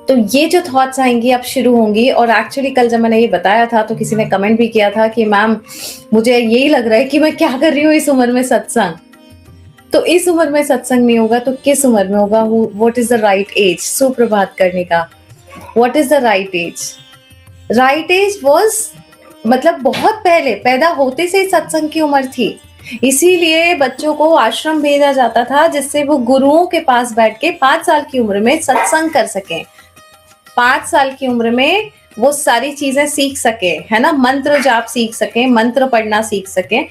तो ये जो थॉट्स आएँगी अब शुरू होंगी और एक्चुअली कल जब मैंने ये बताया था तो किसी ने कमेंट भी किया था कि मैम मुझे यही लग रहा है कि मैं क्या कर रही हूँ इस उम्र में सत्संग। तो इस उम्र में सत्संग नहीं होगा तो किस उम्र में होगा? What is the right age सुप्रभात करने का? What is the right age? Right age was मतलब बहुत पहले पैदा होते से ही सत्संग की उम्र थी। इसीलिए बच्चों को आश्रम भेजा जाता था जिससे वो गुरुओं के पास बैठ के 5 साल की उम्र में सत्संग कर सकें। 5 साल की उम्र में वो सारी चीजें सीख सके, है ना? मंत्र जाप सीख सके, मंत्र पढ़ना सीख सके,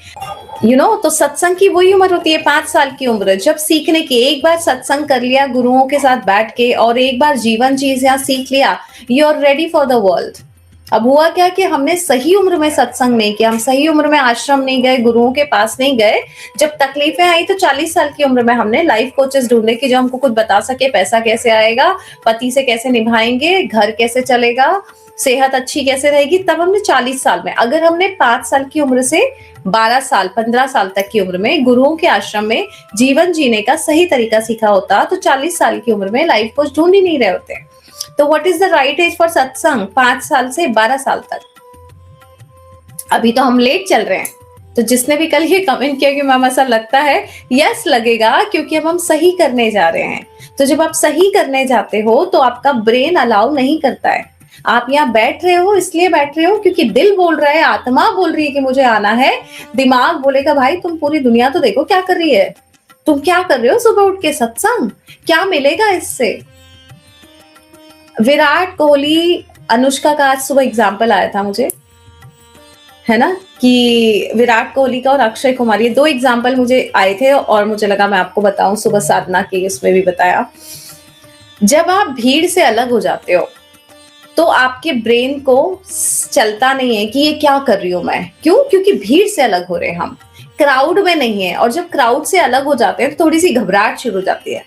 तो सत्संग की वही उम्र होती है 5 साल की उम्र, जब सीखने की। एक बार सत्संग कर लिया गुरुओं के साथ बैठ के और एक बार जीवन चीजें सीख लिया, you are ready for the world. अब हुआ क्या कि हमने सही उम्र में सत्संग नहीं किया, हम सही उम्र में आश्रम नहीं गए, गुरुओं के पास नहीं गए। जब तकलीफें आई तो 40 साल की उम्र में हमने लाइफ कोचेस ढूंढे कि जो हमको कुछ बता सके, पैसा कैसे आएगा, पति से कैसे निभाएंगे, घर कैसे चलेगा, सेहत अच्छी कैसे रहेगी। तब हमने 40 साल में, अगर हमने 5 साल की उम्र से 12 साल 15 साल तक की उम्र में गुरुओं के आश्रम में जीवन जीने का सही तरीका सीखा होता तो 40 साल की उम्र में लाइफ कोच ढूंढ ही नहीं रहे होते। तो what is the right age for satsang? 5 साल से 12 साल तक। अभी तो हम लेट चल रहे हैं। तो जिसने भी कल ये कमेंट किया कि मैम ऐसा लगता है, यस लगेगा, क्योंकि अब हम सही करने जा रहे हैं। तो जब आप सही करने जाते हो तो आपका ब्रेन अलाउ नहीं करता है। आप यहाँ बैठ रहे हो इसलिए बैठ रहे हो क्योंकि दिल बोल रहा है, आत्मा बोल रही है कि मुझे आना है। दिमाग बोलेगा भाई तुम पूरी दुनिया तो देखो क्या कर रही है, तुम क्या कर रहे हो सुबह उठ के सत्संग, क्या मिलेगा इससे। विराट कोहली, अनुष्का का आज सुबह एग्जाम्पल आया था मुझे, है ना, कि विराट कोहली का और अक्षय कुमार, ये 2 एग्जाम्पल मुझे आए थे और मुझे लगा मैं आपको बताऊं। सुबह साधना की उसमें भी बताया, जब आप भीड़ से अलग हो जाते हो तो आपके ब्रेन को चलता नहीं है कि ये क्या कर रही हूं मैं। क्यों? क्योंकि भीड़ से अलग हो रहे हैं हम, क्राउड में नहीं है। और जब क्राउड से अलग हो जाते हैं तो थोड़ी सी घबराहट शुरू हो जाती है।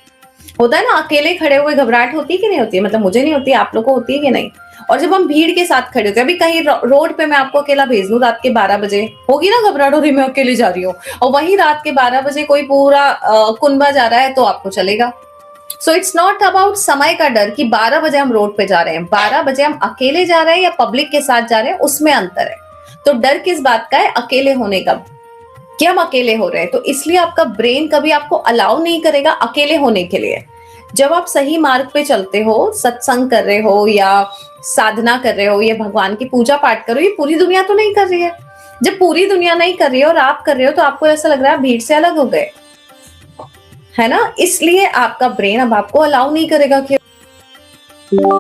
होता है ना, अकेले खड़े हुए घबराहट होती है कि नहीं होती है? मतलब मुझे नहीं होती, आप लोग को होती है कि नहीं? और जब हम भीड़ के साथ खड़े होते हैं, अभी कहीं रोड पे मैं आपको अकेला भेज दूं रात के 12 बजे, होगी ना घबराहट, हो रही मैं अकेले जा रही हूँ। और वहीं रात के 12 बजे कोई पूरा कुनबा जा रहा है तो आपको चलेगा। सो इट्स नॉट अबाउट समय का डर कि 12 बजे हम रोड पे जा रहे हैं, 12 बजे हम अकेले जा रहे हैं या पब्लिक के साथ जा रहे हैं, उसमें अंतर है। तो डर किस बात का है? अकेले होने का, कि हम अकेले हो रहे हैं। तो इसलिए आपका ब्रेन कभी आपको अलाउ नहीं करेगा अकेले होने के लिए। जब आप सही मार्ग पे चलते हो, सत्संग कर रहे हो या साधना कर रहे हो या भगवान की पूजा पाठ कर रहे हो, ये पूरी दुनिया तो नहीं कर रही है। जब पूरी दुनिया नहीं कर रही है और आप कर रहे हो तो आपको ऐसा लग रहा है भीड़ से अलग हो गए, है ना। इसलिए आपका ब्रेन अब आपको अलाउ नहीं करेगा कि